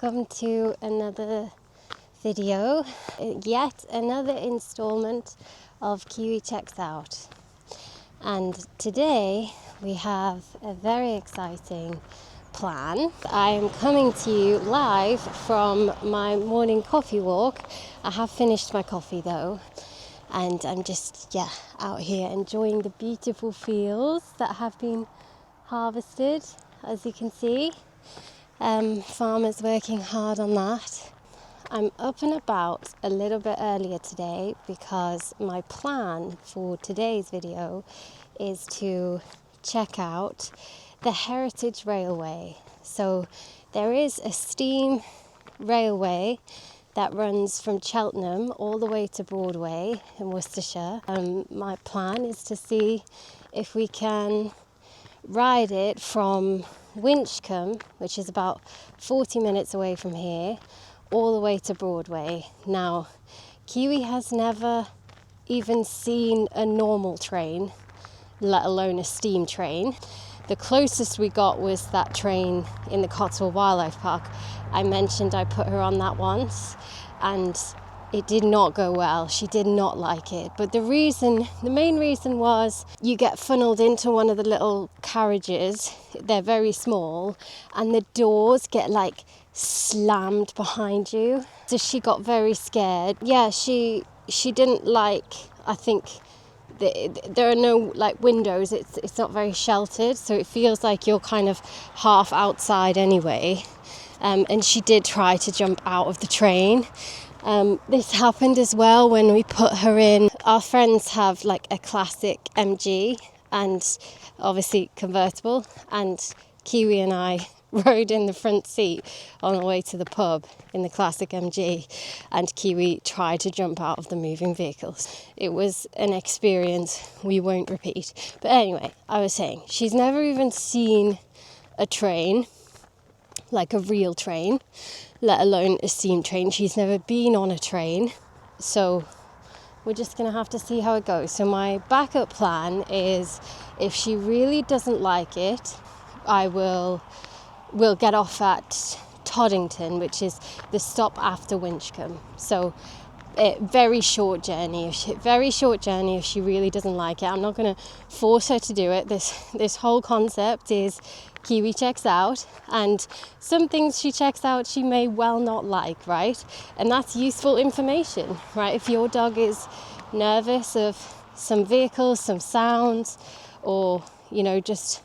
welcome to another video, yet another installment of Kiwi Checks Out. And today we have a very exciting plan. I am coming to you live from my morning coffee walk. I have finished my coffee though, and I'm just out here enjoying the beautiful fields that have been harvested, as you can see. Farmers working hard on that. I'm up and about a little bit earlier today because my plan for today's video is to check out the Heritage Railway. So there is a steam railway that runs from Cheltenham all the way to Broadway in Worcestershire. My plan is to see if we can ride it from Winchcombe, which is about 40 minutes away from here, all the way to Broadway. Now, Kiwi has never even seen a normal train, let alone a steam train. The closest we got was that train in the Cotswolds Wildlife Park. I mentioned I put her on that once and it did not go well. She did not like it. But the main reason was you get funneled into one of the little carriages. They're very small and the doors get like slammed behind you. So she got very scared. Yeah, she didn't like, I think, there are no like windows. It's not very sheltered. So it feels like you're kind of half outside anyway. And she did try to jump out of the train. This happened as well when we put her in. Our friends have like a classic MG and obviously convertible, and Kiwi and I rode in the front seat on the way to the pub in the classic MG, and Kiwi tried to jump out of the moving vehicles. It was an experience we won't repeat. But anyway, I was saying, she's never even seen a train, like a real train, let alone a steam train. She's never been on a train, so we're just gonna have to see how it goes. So my backup plan is, if she really doesn't like it, we'll get off at Toddington, which is the stop after Winchcombe. So very short journey. If she really doesn't like it, I'm not going to force her to do it. This whole concept is Kiwi checks out, and some things she checks out she may well not like, right? And that's useful information, right? If your dog is nervous of some vehicles, some sounds, or you just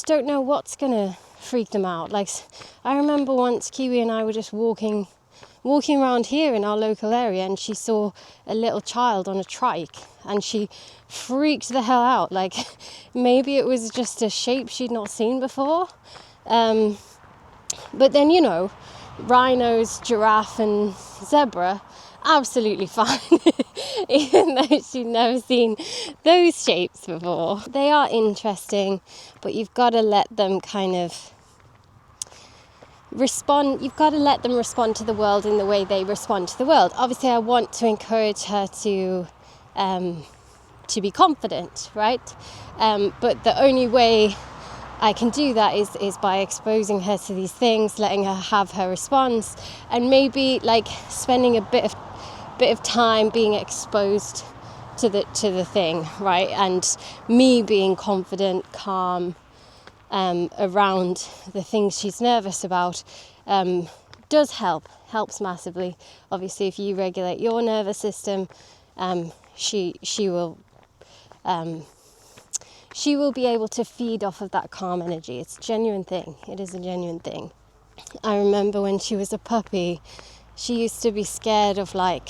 don't know what's gonna freak them out. Like, I remember once Kiwi and I were just walking around here in our local area, and she saw a little child on a trike and she freaked the hell out. Like, maybe it was just a shape she'd not seen before. But then, rhinos, giraffe and zebra, absolutely fine, even though she'd never seen those shapes before. They are interesting, but you've got to let them kind of respond. You've got to let them respond to the world in the way they respond to the world. Obviously, I want to encourage her to be confident, right? But the only way I can do that is by exposing her to these things, letting her have her response, and maybe like spending a bit of time being exposed to the thing, right? And me being confident, calm, around the things she's nervous about helps massively. Obviously, if you regulate your nervous system, she will be able to feed off of that calm energy. It's a genuine thing. It is a genuine thing. I remember when she was a puppy, she used to be scared of like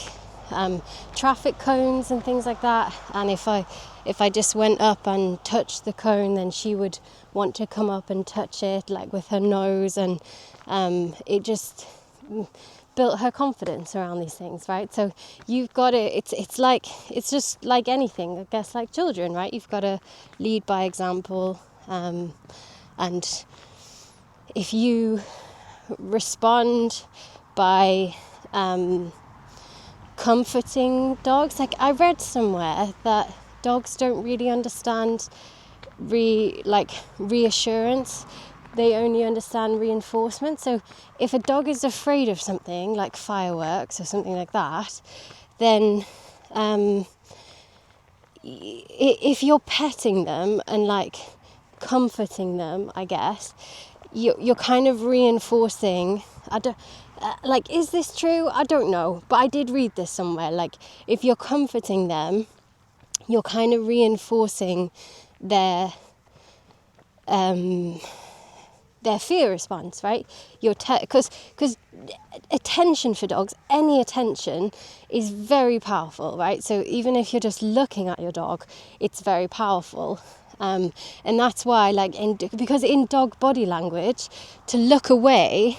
traffic cones and things like that, and if I just went up and touched the cone, then she would want to come up and touch it like with her nose, and it just built her confidence around these things, right? So you've got to, it's just like anything, I guess, like children, right? You've got to lead by example, and if you respond by comforting dogs, like I read somewhere that dogs don't really understand reassurance, they only understand reinforcement. So if a dog is afraid of something like fireworks or something like that, then if you're petting them and like comforting them, I guess, you're kind of reinforcing. Like, is this true? I don't know, but I did read this somewhere. Like, if you're comforting them, you're kind of reinforcing their fear response, right? Because attention for dogs, any attention is very powerful, right? So even if you're just looking at your dog, it's very powerful. And that's why, like, because in dog body language, to look away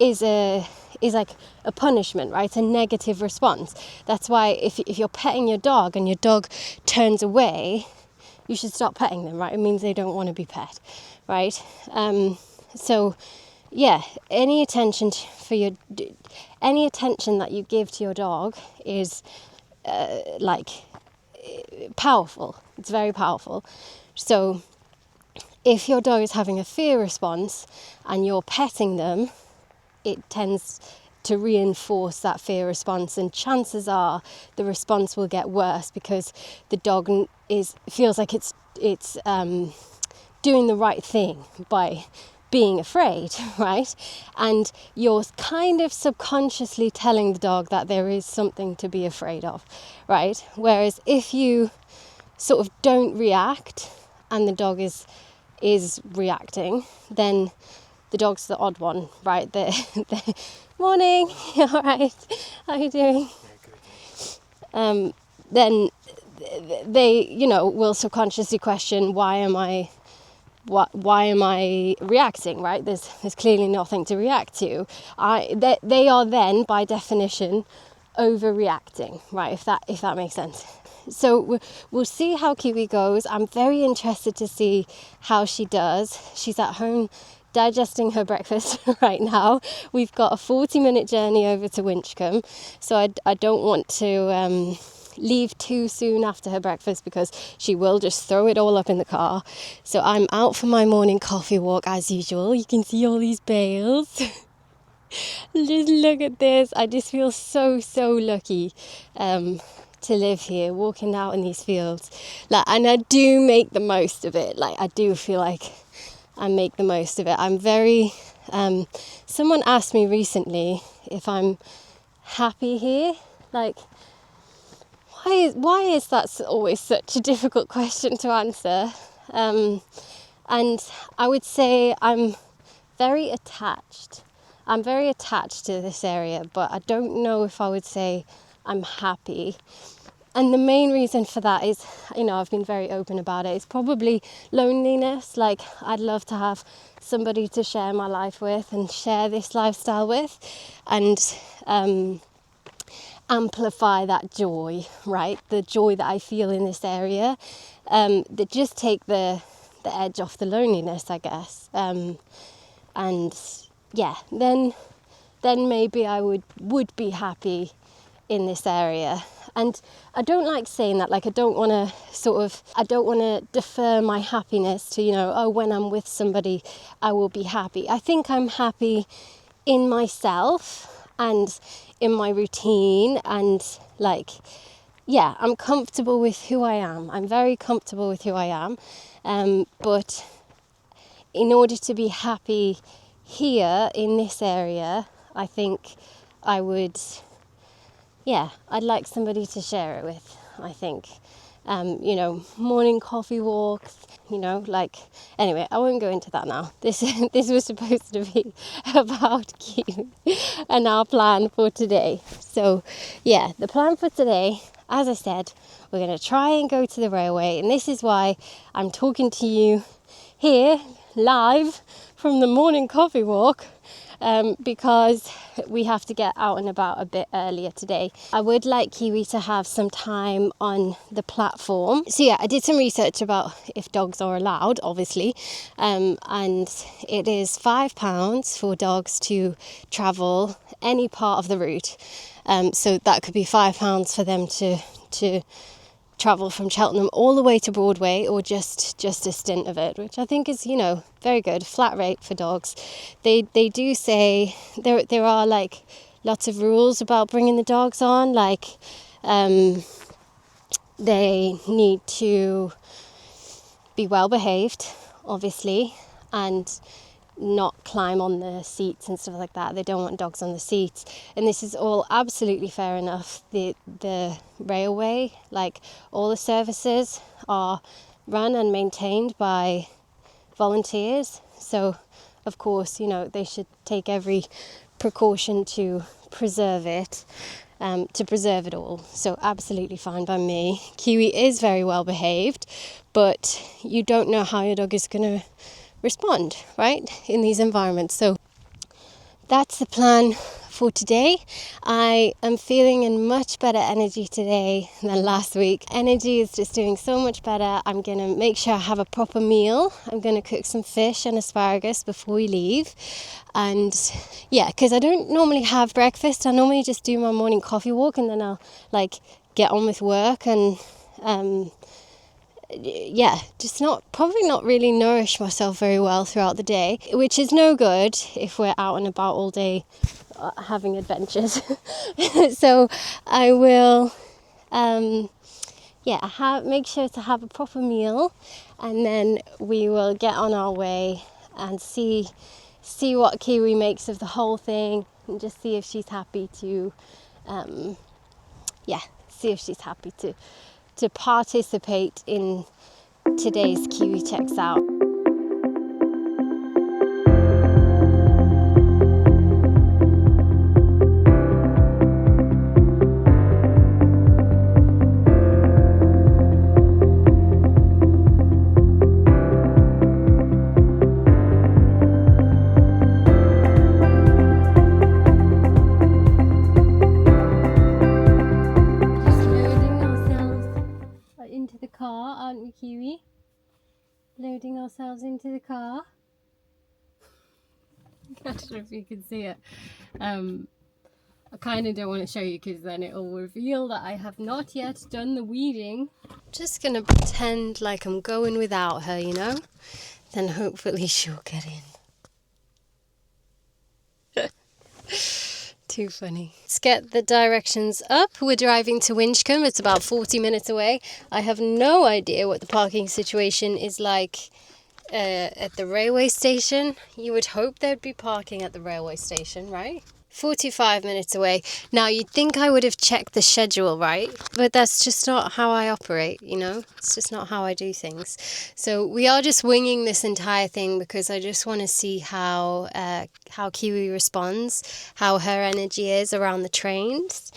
is like a punishment, right? It's a negative response. That's why if you're petting your dog and your dog turns away, you should stop petting them, right? It means they don't want to be pet, right? So yeah, any attention that you give to your dog is powerful. It's very powerful. So if your dog is having a fear response and you're petting them, it tends to reinforce that fear response, and chances are the response will get worse because the dog feels like it's doing the right thing by being afraid, right? And you're kind of subconsciously telling the dog that there is something to be afraid of, right? Whereas if you sort of don't react and the dog is reacting, then the dog's the odd one, right? The morning, all right, how are you doing? Then they, will subconsciously question, why am I reacting, right? There's clearly nothing to react to. They are then, by definition, overreacting, right? If that makes sense. So we'll see how Kiwi goes. I'm very interested to see how she does. She's at home digesting her breakfast right now. We've got a 40-minute journey over to Winchcombe, so I don't want to leave too soon after her breakfast because she will just throw it all up in the car. So I'm out for my morning coffee walk as usual. You can see all these bales. Just look at this. I just feel so lucky to live here, walking out in these fields. And I do make the most of it. I do feel like I make the most of it. I'm very someone asked me recently if I'm happy here. Why is that always such a difficult question to answer? And I would say I'm very attached. I'm very attached to this area, but I don't know if I would say I'm happy. And the main reason for that is, I've been very open about it. It's probably loneliness. I'd love to have somebody to share my life with and share this lifestyle with, and amplify that joy, right? The joy that I feel in this area, that just take the edge off the loneliness, I guess. And yeah, then maybe I would be happy in this area. And I don't like saying that. I don't want to defer my happiness to, when I'm with somebody, I will be happy. I think I'm happy in myself and in my routine, and I'm comfortable with who I am. I'm very comfortable with who I am. But in order to be happy here in this area, I think I would, I'd like somebody to share it with, I think. Morning coffee walks, anyway, I won't go into that now. This was supposed to be about Kiwi and our plan for today. So, the plan for today, as I said, we're going to try and go to the railway, and this is why I'm talking to you here live from the morning coffee walk, because we have to get out and about a bit earlier today. I would like Kiwi to have some time on the platform. So I did some research about if dogs are allowed, obviously, and it is £5 for dogs to travel any part of the route. So that could be £5 for them to travel from Cheltenham all the way to Broadway, or just a stint of it, which I think is, you know, very good. Flat rate for dogs. They do say there are like lots of rules about bringing the dogs on, like they need to be well behaved, obviously, and not climb on the seats and stuff like that. They don't want dogs on the seats, and this is all absolutely fair enough. The railway, like all the services, are run and maintained by volunteers, so of course, you know, they should take every precaution to preserve it all. So absolutely fine by me. Kiwi is very well behaved, but you don't know how your dog is going to respond, right, in these environments. So that's the plan for today. I am feeling in much better energy today than last week. Energy is just doing so much better. I'm going to make sure I have a proper meal. I'm going to cook some fish and asparagus before we leave. And yeah, because I don't normally have breakfast. I normally just do my morning coffee walk, and then I'll like get on with work and probably not really nourish myself very well throughout the day, which is no good if we're out and about all day having adventures. So I will make sure to have a proper meal, and then we will get on our way and see what Kiwi makes of the whole thing, and just see if she's happy to participate in today's Kiwi Checks Out. Into the car, aren't we, Kiwi? Loading ourselves into the car. I don't know if you can see it. I kind of don't want to show you because then it will reveal that I have not yet done the weeding. Just gonna pretend like I'm going without her, you know? Then hopefully she'll get in. Too funny. Let's get the directions up. We're driving to Winchcombe. It's about 40 minutes away. I have no idea what the parking situation is like at the railway station. You would hope there'd be parking at the railway station, right? 45 minutes away. Now, you'd think I would have checked the schedule, right? But that's just not how I operate, you know? It's just not how I do things. So we are just winging this entire thing because I just want to see how Kiwi responds, how her energy is around the trains.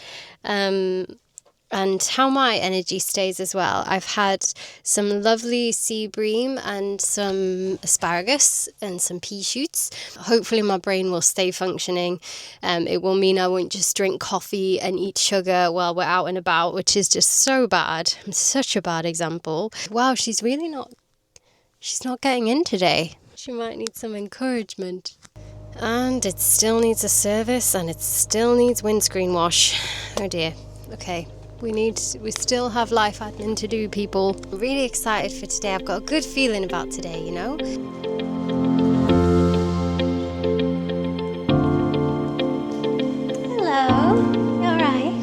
And how my energy stays as well. I've had some lovely sea bream and some asparagus and some pea shoots. Hopefully my brain will stay functioning. It will mean I won't just drink coffee and eat sugar while we're out and about, which is just so bad. I'm such a bad example. Wow, she's not getting in today. She might need some encouragement. And it still needs a service, and it still needs windscreen wash. Oh dear. Okay. We still have life admin to do, people. I'm really excited for today. I've got a good feeling about today, you know? Hello, you alright?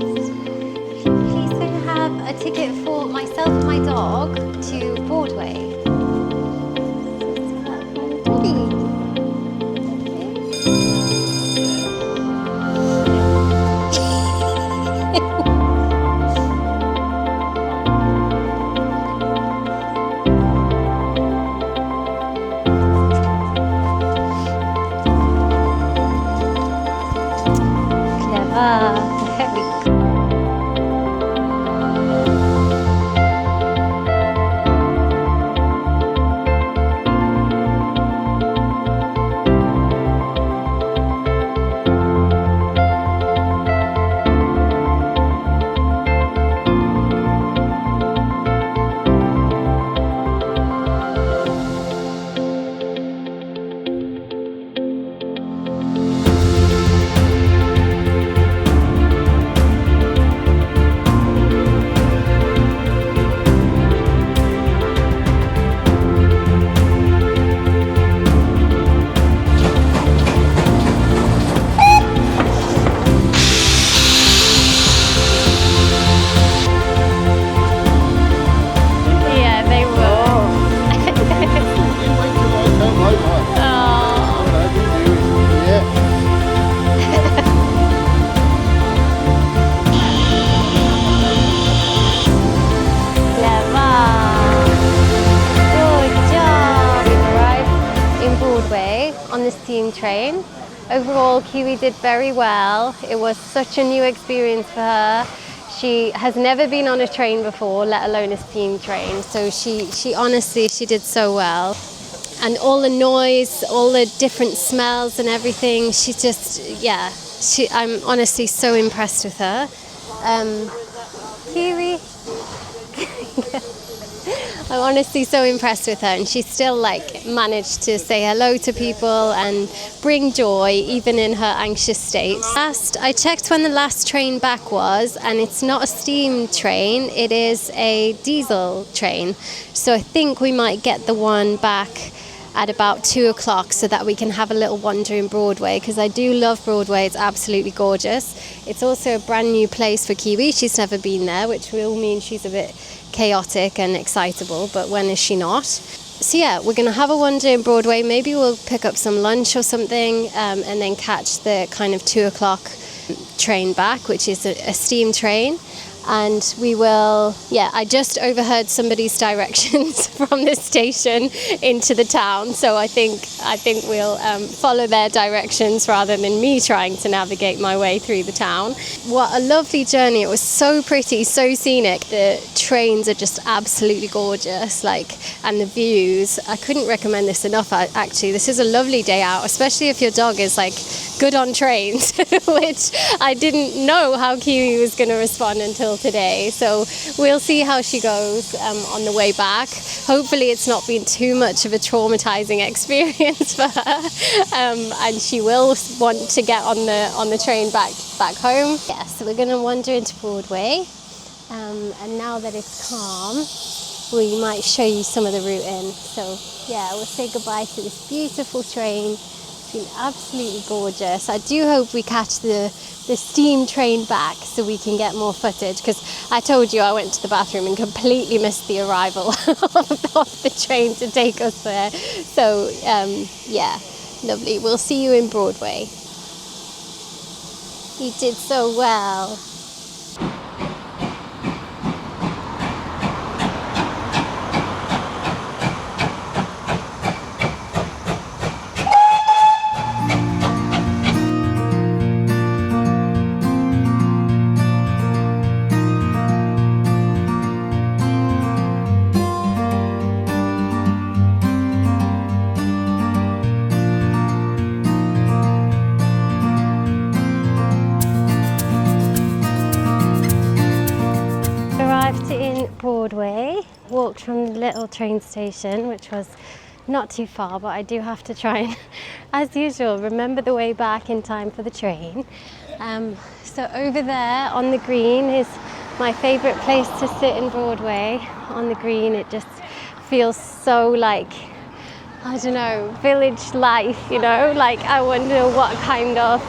Please can I have a ticket for myself and my dog to Broadway? train. Overall, Kiwi did very well. It was such a new experience for her. She has never been on a train before, let alone a steam train. So she honestly, she did so well. And all the noise, all the different smells and everything, she just, yeah, I'm honestly so impressed with her. Kiwi, I'm honestly so impressed with her, and she still like managed to say hello to people and bring joy even in her anxious state. I checked when the last train back was, and it's not a steam train, it is a diesel train. So I think we might get the one back at about 2 o'clock so that we can have a little wander in Broadway, because I do love Broadway. It's absolutely gorgeous. It's also a brand new place for Kiwi. She's never been there, which will mean she's a bit chaotic and excitable, but when is she not? So yeah, we're going to have a wander in Broadway. Maybe we'll pick up some lunch or something, and then catch the kind of 2 o'clock train back, which is a steam train. And we will, yeah, I just overheard somebody's directions from the station into the town, so I think we'll follow their directions rather than me trying to navigate my way through the town. What a lovely journey. It was so pretty, so scenic. The trains are just absolutely gorgeous, and the views. I couldn't recommend this enough, actually. This is a lovely day out, especially if your dog is good on trains, which I didn't know how Kiwi was going to respond until today. So we'll see how she goes on the way back. Hopefully it's not been too much of a traumatizing experience for her, and she will want to get on the train back home. Yeah, so we're going to wander into Broadway, and now that it's calm, we might show you some of the route in. So yeah, we'll say goodbye to this beautiful train. Been absolutely gorgeous. I do hope we catch the steam train back so we can get more footage, because I told you I went to the bathroom and completely missed the arrival of the train to take us there. So yeah, lovely. We'll see you in Broadway. You did so well. Broadway, walked from the little train station, which was not too far, but I do have to try and, as usual, remember the way back in time for the train. So over there on the green is my favourite place to sit in Broadway. On the green, it just feels so I don't know, village life, I wonder what kind of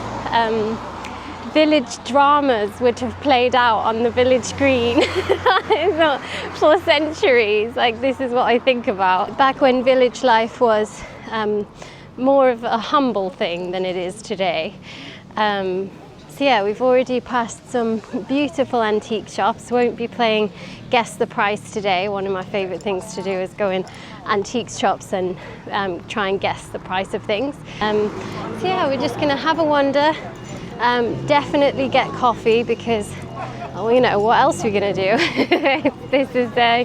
village dramas would have played out on the village green for centuries. This is what I think about. Back when village life was more of a humble thing than it is today. So yeah, we've already passed some beautiful antique shops. Won't be playing Guess the Price today. One of my favourite things to do is go in antique shops and try and guess the price of things. So yeah, we're just going to have a wander. Definitely get coffee, because what else are we going to do? This is a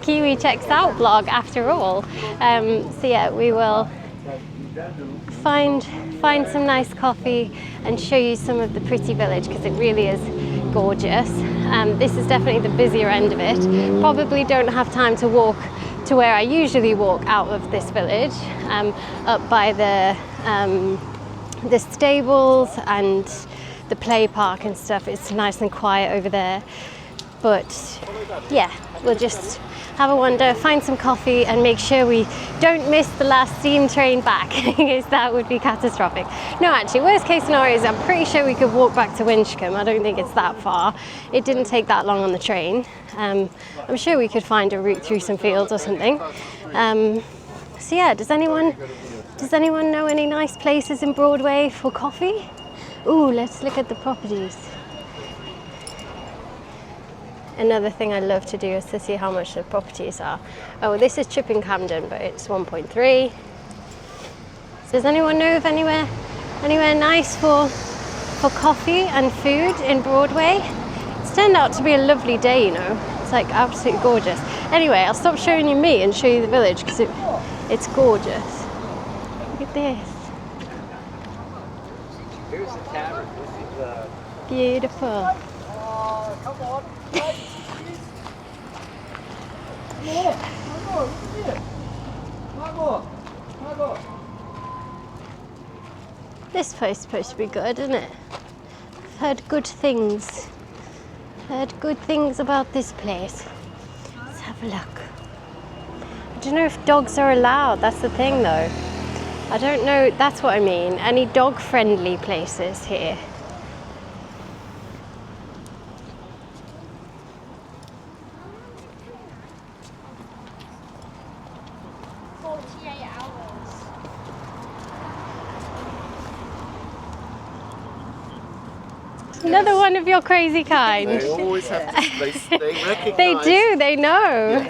Kiwi Checks Out vlog after all. So yeah, we will find some nice coffee and show you some of the pretty village, because it really is gorgeous. This is definitely the busier end of it. Probably don't have time to walk to where I usually walk out of this village, up by the stables and the play park and stuff. It's nice and quiet over there, but yeah, we'll just have a wander, find some coffee, and make sure we don't miss the last steam train back, because that would be catastrophic. No, actually, worst case scenario is I'm pretty sure we could walk back to Winchcombe. I don't think it's that far. It didn't take that long on the train. I'm sure we could find a route through some fields or something. So yeah, does anyone know any nice places in Broadway for coffee? Ooh, let's look at the properties. Another thing I love to do is to see how much the properties are. Oh, this is Chipping Camden, but it's 1.3. Does anyone know of anywhere nice for coffee and food in Broadway? It's turned out to be a lovely day, you know. It's like absolutely gorgeous. Anyway, I'll stop showing you me and show you the village because it's gorgeous. Look at this. Here's the tavern. This is Beautiful. come on. This place is supposed to be good, isn't it? I've heard good things. Heard good things about this place. Let's have a look. I don't know if dogs are allowed. That's the thing, though. I don't know. That's what I mean. Any dog-friendly places here? Another one of your crazy kind. They always have to, they recognise. They do, they know.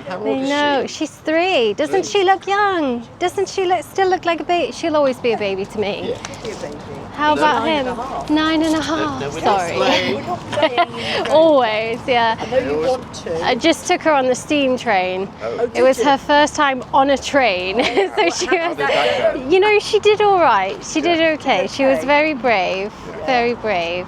How old They is know. she? She's 3. Doesn't she look young? Doesn't she still look like a baby? She'll always be a baby to me. Yeah. How about him? 9.5. No, we're not Sorry. playing. Always, yeah. I know you want to. I just took her on the steam train. Oh. It was her first time on a train. So she How was, did that go? you know, she did all right. She did okay. She was very brave. Very brave.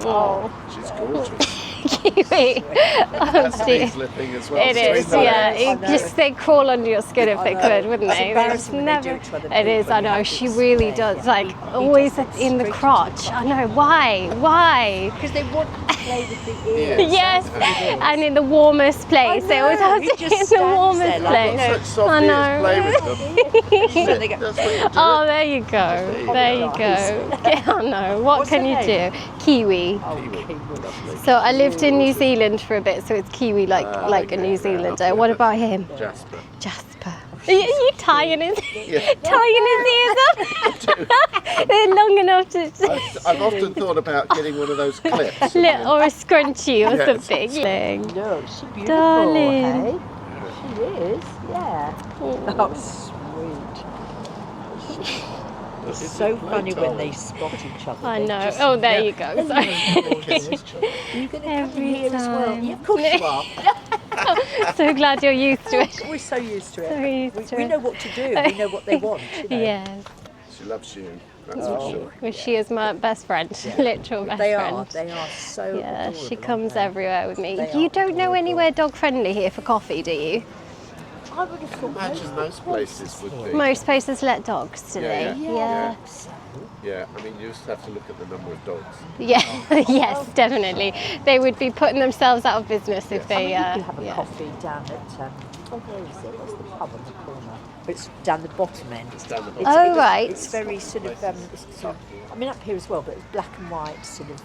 Oh. She's gorgeous. Kiwi. Oh, That's dear. knee slipping as well. It is, Sweet yeah. nose. They'd crawl under your skin if they know. could, wouldn't It's they? embarrassing when they do Never. it to other It is, people, I you know. have to She really explain. does. Like, He always does it in the straight to crotch. I know. Why? Why? Because they want to play with the ears. Yes, and in the warmest place. They always have he to just be in the stands warmest there like, place. you know, Such soft I ears, know. play with them. So they go, That's what you do. Oh, there you go. There you go. Oh no, what What's can her you name? do? Kiwi. oh, Kiwi, lovely. So I lived in New Zealand for a bit, so it's Kiwi like a New Zealander. What about him? Jasper. Jasper. Are you tying his Yeah. tying his ears up? They're long enough to I've often thought about getting one of those clips. or a scrunchie or Yes. something. Look, she's beautiful, Darling. hey? She is, yeah. Oh, sweet. It's so funny when they spot each other. I They know. just Oh, there know. you go. Sorry. Are you going to come Every here as well? time. Yeah, of course you are. So glad you're used to it. We're so used to it. So used to we it. know what to do. We know what they want. You know. Yes. She loves you, that's for sure. Well, she is my best friend, literal best They friend. are. They are so Yeah, adorable, she aren't comes they? everywhere with me. They You are don't know adorable. anywhere dog friendly here for coffee, do you? I would have thought Imagine most places would be. Most places let dogs, do Yeah, they? yeah. Yeah. Yeah, I mean, you just have to look at the number of dogs. Yeah, yes, definitely. They would be putting themselves out of business if they. you can have a yeah. coffee down at, where is it? What's the pub on the corner? It's down the bottom end. It's down the bottom. Oh, right. It's very sort of, I mean up here as well, but it's black and white sort of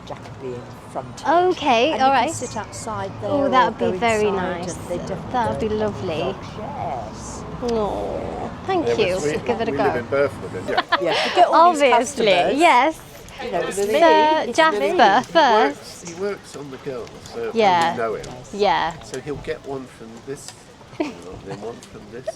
Jacobean frontage. Okay, and all you right. can sit outside there. Oh, or that would go be very inside, nice. and they definitely That would be don't have lovely. dogs, Yes. Oh, thank Yeah, you. we Give it a we go. live in Burford, and yeah. Yeah. Forget all these Obviously, customers. yes. You know, it's Sir me. It's Jasper me. first. He works on the girls, so Yeah. we know him. Yeah. So he'll get one from this, and then one from this.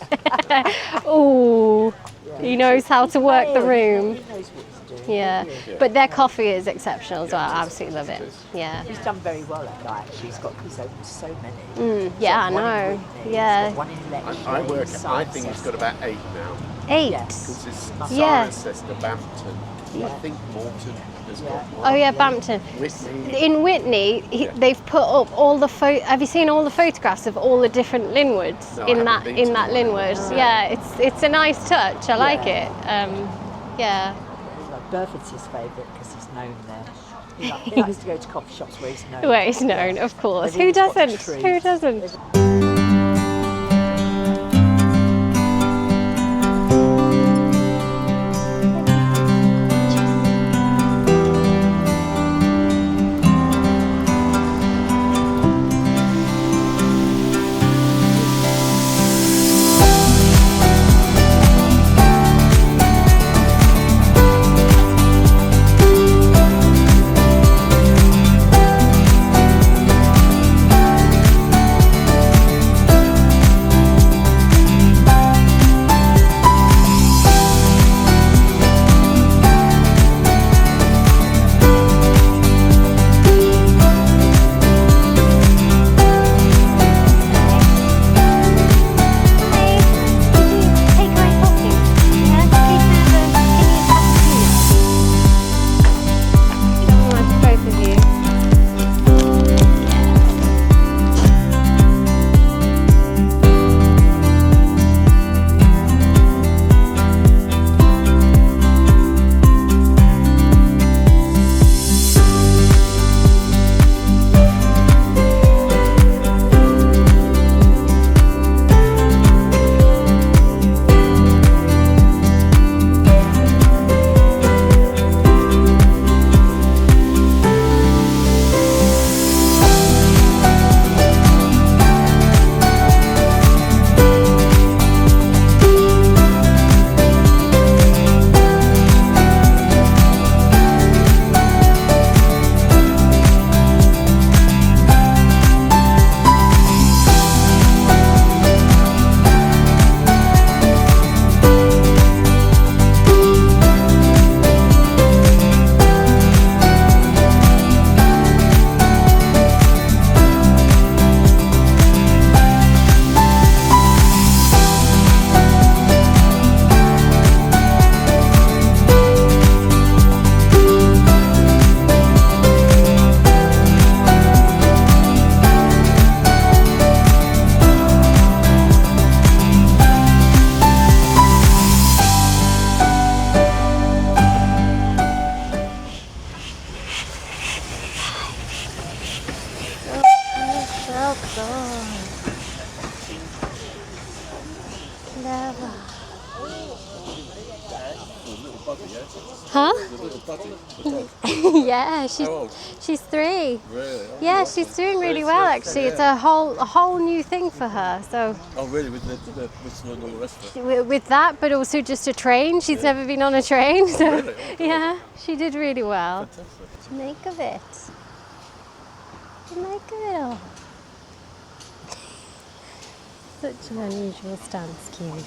Ooh, he knows how to work the room. He knows what he's doing. Yeah, but their coffee is exceptional as well. I absolutely love it. Yeah. He's done very well, that guy, actually. He's opened so many. Yeah, I He's got one in know. Whitney, he's Yeah. got one in Letchley, I work. I Cirencester. think he's got about 8 now. 8. Yes. Because it's Yeah. Cirencester, Bampton. I think Morton has got Oh one. yeah, Bampton. Whitney. In Whitney, they've put up all the Have you seen all the photographs of all the different Linwoods No, I in haven't that been in to that one. Linwood? Yeah, it's a nice touch. I like Yeah. it. Yeah. Burford's his favourite because he's known there. He likes to go to coffee shops where he's known. Where it's known, of course. They've Who always got doesn't? trees. Who doesn't? Yeah, How old? she's 3. Really? Oh, Yeah, awesome. she's doing really Very well sweet. actually. It's Yeah. a whole new thing for her. So Oh, really? With the whistle and all the rest of it? with that, but also just a train. She's Yeah. never been on a train. So Really? Oh, God. yeah, she did really well. Fantastic. Make of it. Make of it all. Such an unusual stance, Kiwi.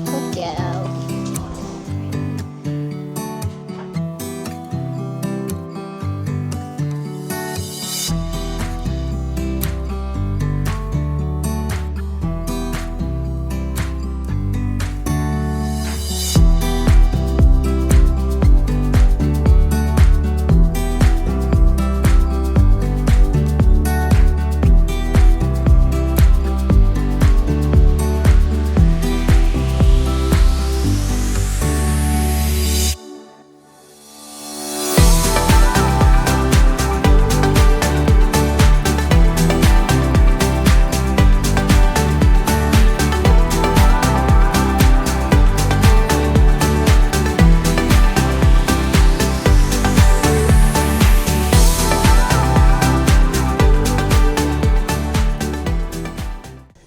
Good girl.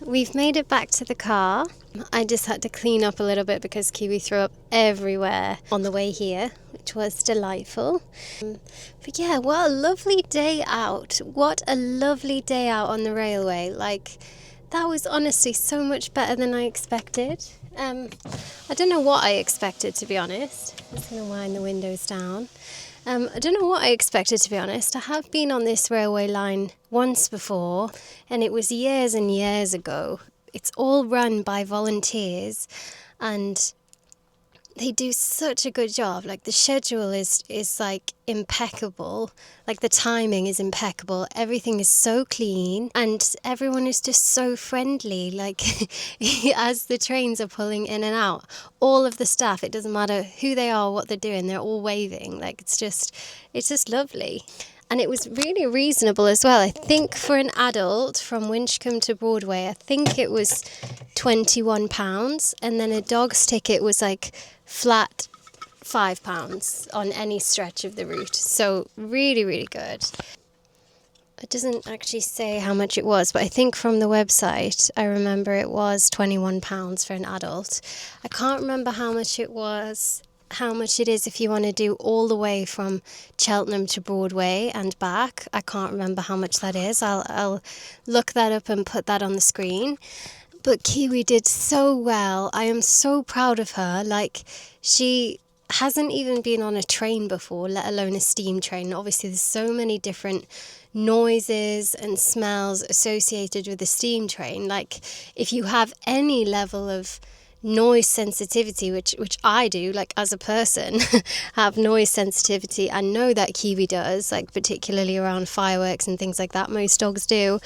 We've made it back to the car. I just had to clean up a little bit because Kiwi threw up everywhere on the way here, which was delightful. But yeah, what a lovely day out. What a lovely day out on the railway. Like, that was honestly so much better than I expected. I don't know what I expected, to be honest. I'm just going to wind the windows down. I don't know what I expected, to be honest. I have been on this railway line once before, and it was years and years ago. It's all run by volunteers, and they do such a good job. Like, the schedule is like impeccable. Like, the timing is impeccable. Everything is so clean, and everyone is just so friendly. Like, as the trains are pulling in and out, all of the staff, it doesn't matter who they are, what they're doing, they're all waving. Like, it's just lovely. And it was really reasonable as well. I think for an adult from Winchcombe to Broadway, I think it was £21, and then a dog's ticket was like flat £5 on any stretch of the route. So really, really good. It doesn't actually say how much it was, but I think from the website, I remember it was £21 for an adult. I can't remember how much it is if you want to do all the way from Cheltenham to Broadway and back. I can't remember how much that is. I'll look that up and put that on the screen. But Kiwi did so well. I am so proud of her. Like, she hasn't even been on a train before, let alone a steam train. Obviously, there's so many different noises and smells associated with a steam train. Like, if you have any level of noise sensitivity, which I do, like, as a person, have noise sensitivity, and know that Kiwi does, like, particularly around fireworks and things like that. Most dogs do.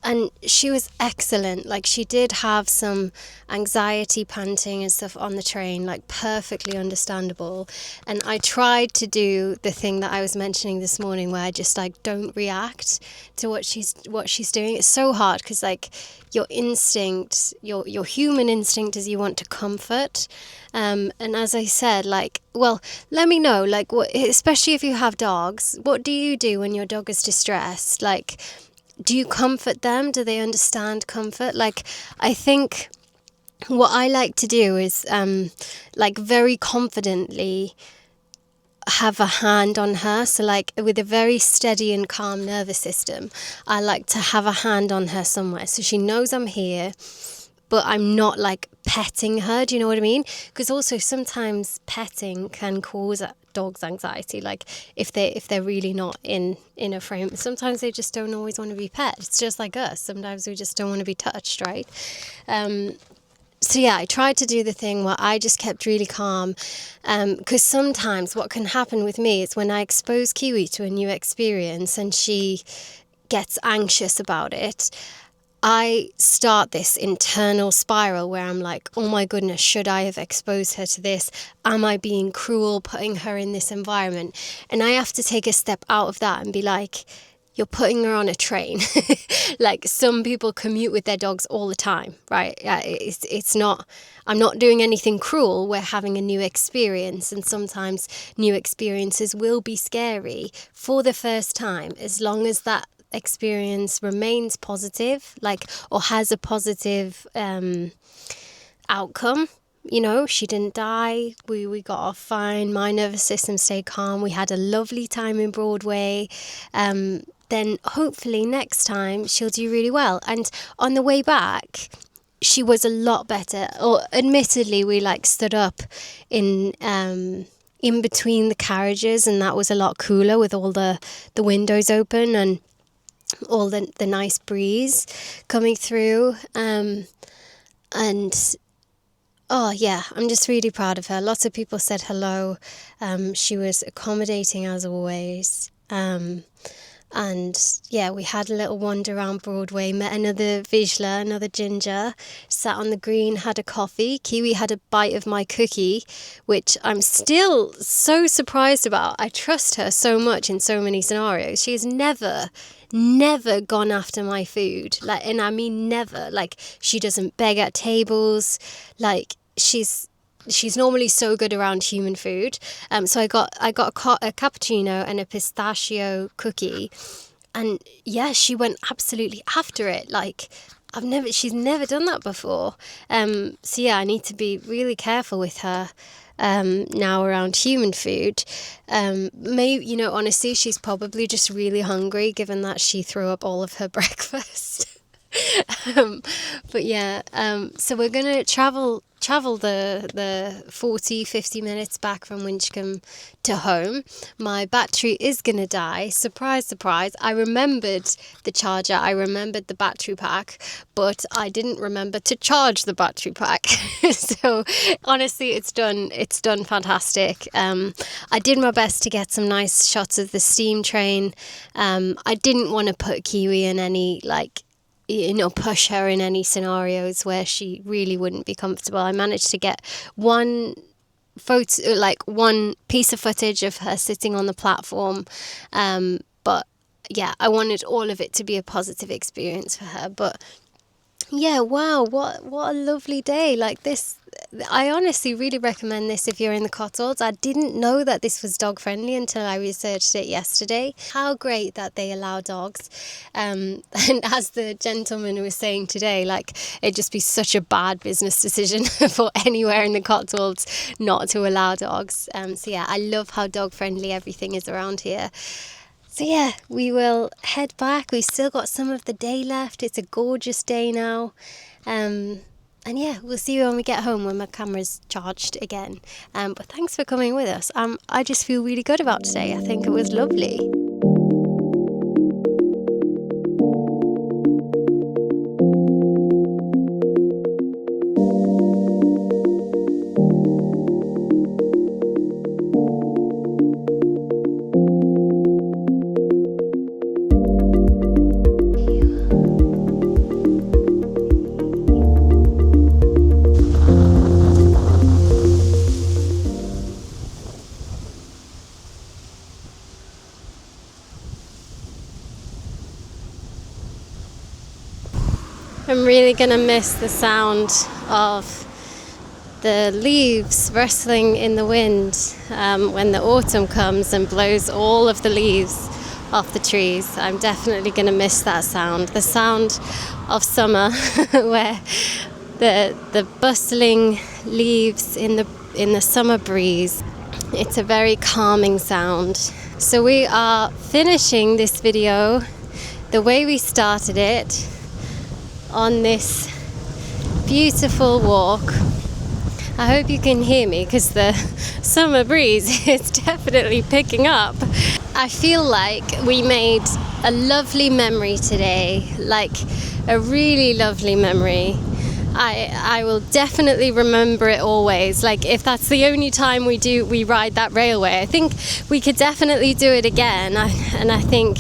And she was excellent. Like, she did have some anxiety, panting and stuff on the train, like perfectly understandable. And I tried to do the thing that I was mentioning this morning, where I just like don't react to what she's doing. It's so hard because like your instinct, your human instinct is you want to comfort. And as I said, like, well, let me know, like, what, especially if you have dogs, what do you do when your dog is distressed? Like, do you comfort them? Do they understand comfort? Like, I think what I like to do is, like, very confidently have a hand on her. So, like, with a very steady and calm nervous system, I like to have a hand on her somewhere. So she knows I'm here, but I'm not, like, petting her. Do you know what I mean? Because also sometimes petting can cause dogs anxiety, like if they're really not in a frame. Sometimes they just don't always want to be pet. It's just like us, sometimes we just don't want to be touched, right? So yeah, I tried to do the thing where I just kept really calm, because sometimes what can happen with me is when I expose Kiwi to a new experience and she gets anxious about it, I start this internal spiral where I'm like, oh my goodness, should I have exposed her to this? Am I being cruel putting her in this environment? And I have to take a step out of that and be like, you're putting her on a train. Like, some people commute with their dogs all the time, right? It's not, I'm not doing anything cruel. We're having a new experience, and sometimes new experiences will be scary for the first time, as long as that experience remains positive, like, or has a positive outcome. You know, she didn't die, we got off fine, my nervous system stayed calm, we had a lovely time in Broadway, then hopefully next time she'll do really well. And on the way back, she was a lot better. Or admittedly, we like stood up in between the carriages, and that was a lot cooler with all the windows open and all the nice breeze coming through. And oh yeah, I'm just really proud of her. Lots of people said hello. She was accommodating as always. And yeah, we had a little wander around Broadway, met another Vizsla, another ginger, sat on the green, had a coffee. Kiwi had a bite of my cookie, which I'm still so surprised about. I trust her so much in so many scenarios. She has never gone after my food. Like, and I mean never. Like, she doesn't beg at tables. Like, she's normally so good around human food. So I got a cappuccino and a pistachio cookie, and yeah, she went absolutely after it. Like, she's never done that before. So yeah, I need to be really careful with her now around human food. Maybe, you know, honestly, she's probably just really hungry, given that she threw up all of her breakfast. But yeah, so we're gonna travel the 40-50 minutes back from Winchcombe to home. My battery is gonna die. Surprise, surprise. I remembered the charger, I remembered the battery pack, but I didn't remember to charge the battery pack. So honestly, it's done fantastic. I did my best to get some nice shots of the steam train. I didn't want to put Kiwi in any, like, you know, push her in any scenarios where she really wouldn't be comfortable. I managed to get one photo, like one piece of footage of her sitting on the platform, but yeah, I wanted all of it to be a positive experience for her. But yeah, wow, what a lovely day. Like, this, I honestly really recommend this if you're in the Cotswolds. I didn't know that this was dog friendly until I researched it yesterday. How great that they allow dogs. And as the gentleman was saying today, like, it'd just be such a bad business decision for anywhere in the Cotswolds not to allow dogs. So yeah, I love how dog friendly everything is around here. So yeah, we will head back. We've still got some of the day left. It's a gorgeous day now. And yeah, we'll see you when we get home, when my camera's charged again. But thanks for coming with us. I just feel really good about today. I think it was lovely. I'm really gonna miss the sound of the leaves rustling in the wind when the autumn comes and blows all of the leaves off the trees. I'm definitely gonna miss that sound. The sound of summer where the bustling leaves in the summer breeze. It's a very calming sound. So we are finishing this video the way we started it, on this beautiful walk. I hope you can hear me because the summer breeze is definitely picking up. I feel like we made a lovely memory today, like a really lovely memory. I will definitely remember it always. Like, if that's the only time we ride that railway, I think we could definitely do it again. And I think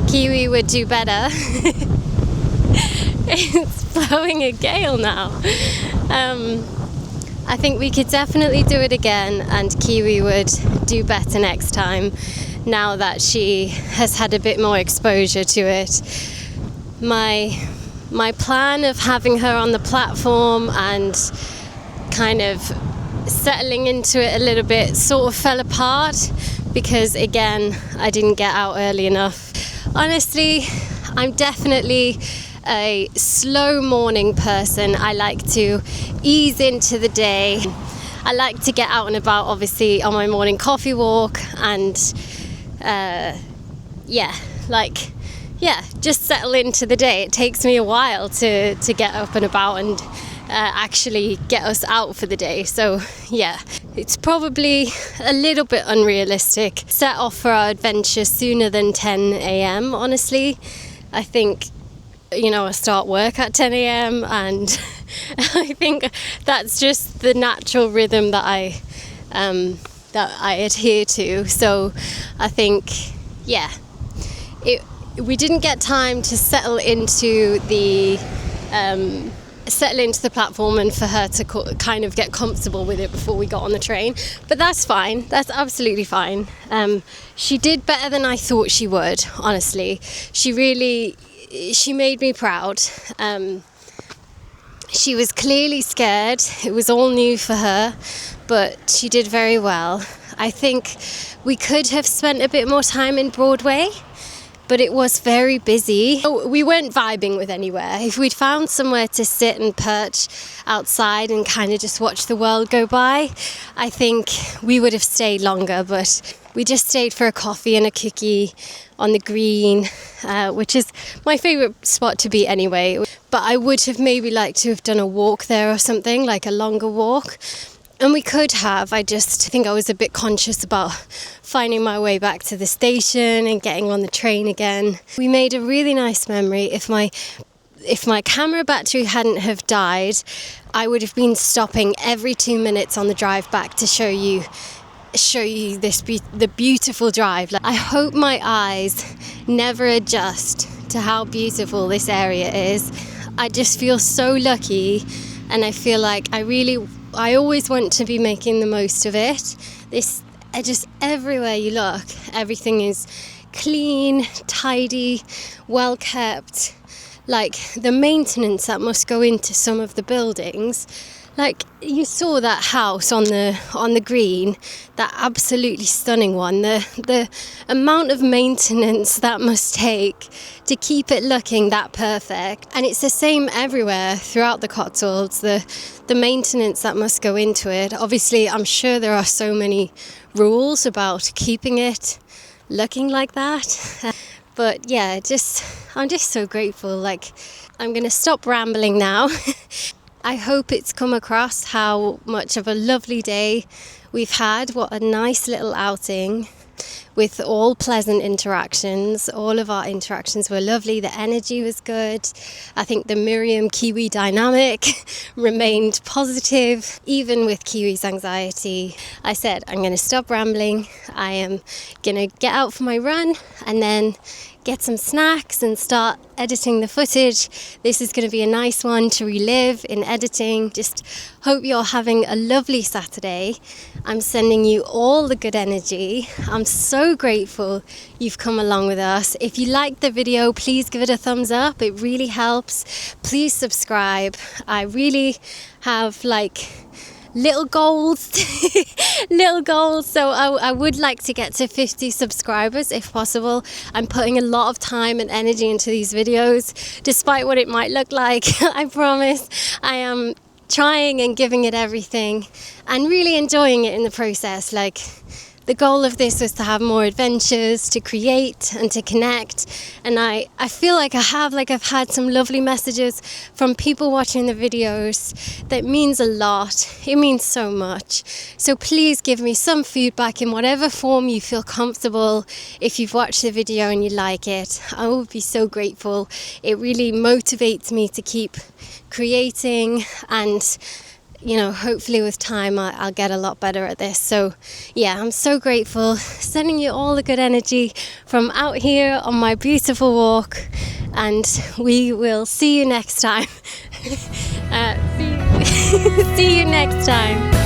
Kiwi would do better. It's blowing a gale now. I think we could definitely do it again, and Kiwi would do better next time, now that she has had a bit more exposure to it. My plan of having her on the platform and kind of settling into it a little bit sort of fell apart because, again, I didn't get out early enough. Honestly, I'm definitely a slow morning person. I like to ease into the day. I like to get out and about, obviously, on my morning coffee walk and just settle into the day. It takes me a while to get up and about and actually get us out for the day. So yeah, it's probably a little bit unrealistic. Set off for our adventure sooner than 10 a.m. honestly. I think, I start work at 10 a.m. and I think that's just the natural rhythm that I adhere to. So I think, we didn't get time to settle into the platform and for her to kind of get comfortable with it before we got on the train. But that's fine. That's absolutely fine. She did better than I thought she would, honestly. She made me proud. She was clearly scared. It was all new for her, but she did very well. I think we could have spent a bit more time in Broadway, but it was very busy. We weren't vibing with anywhere. If we'd found somewhere to sit and perch outside and kind of just watch the world go by, I think we would have stayed longer, but we just stayed for a coffee and a cookie on the green, which is my favourite spot to be anyway. But I would have maybe liked to have done a walk there or something, like a longer walk. And we could have. I just think I was a bit conscious about finding my way back to the station and getting on the train again. We made a really nice memory. If my camera battery hadn't have died, I would have been stopping every 2 minutes on the drive back to show you the beautiful drive. I hope my eyes never adjust to how beautiful this area is. I just feel so lucky, and I feel like I always want to be making the most of it. Just everywhere you look, everything is clean, tidy, well kept. Like the maintenance that must go into some of the buildings. Like you saw that house on the green, that absolutely stunning one. The amount of maintenance that must take to keep it looking that perfect. And it's the same everywhere throughout the Cotswolds, the maintenance that must go into it. Obviously, I'm sure there are so many rules about keeping it looking like that. But yeah, I'm just so grateful. Like, I'm going to stop rambling now. I hope it's come across how much of a lovely day we've had. What a nice little outing with all pleasant interactions. All of our interactions were lovely. The energy was good. I think the Miriam-Kiwi dynamic remained positive, even with Kiwi's anxiety. I said, I'm going to stop rambling. I am going to get out for my run and then get some snacks and start editing the footage. This is going to be a nice one to relive in editing. Just hope you're having a lovely Saturday. I'm sending you all the good energy. I'm so grateful you've come along with us. If you liked the video, please give it a thumbs up. It really helps. Please subscribe. I really have little goals so I would like to get to 50 subscribers if possible. I'm putting a lot of time and energy into these videos, despite what it might look like. I promise I am trying and giving it everything and really enjoying it in the process. The goal of this was to have more adventures, to create and to connect. And I feel like I've had some lovely messages from people watching the videos that means a lot. It means so much. So please give me some feedback in whatever form you feel comfortable. If you've watched the video and you like it, I will be so grateful. It really motivates me to keep creating, and hopefully with time I'll get a lot better at this. So yeah, I'm so grateful. Sending you all the good energy from out here on my beautiful walk, and we will see you next time. See you next time.